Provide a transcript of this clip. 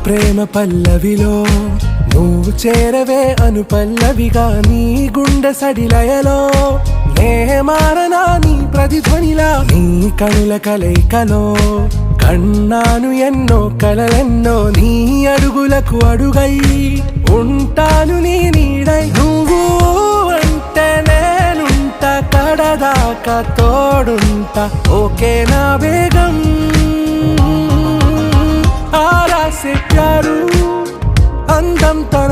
ప్రేమ పల్లవిలో నువ్వు చేరవే అను పల్లవిగా నీ గుండె సడిలయలో నే మారనా నీ ప్రతిధ్వనిలా నీ కనుల కలయికలో కన్నాను ఎన్నో కలలెన్నో నీ అడుగులకు అడుగై ఉంటాను నీ నీడై నువ్వు అంటే నేనుంట కడదాకా తోడుంటా ఓకే నా వేగం ఆరా से प्यारू అందం తన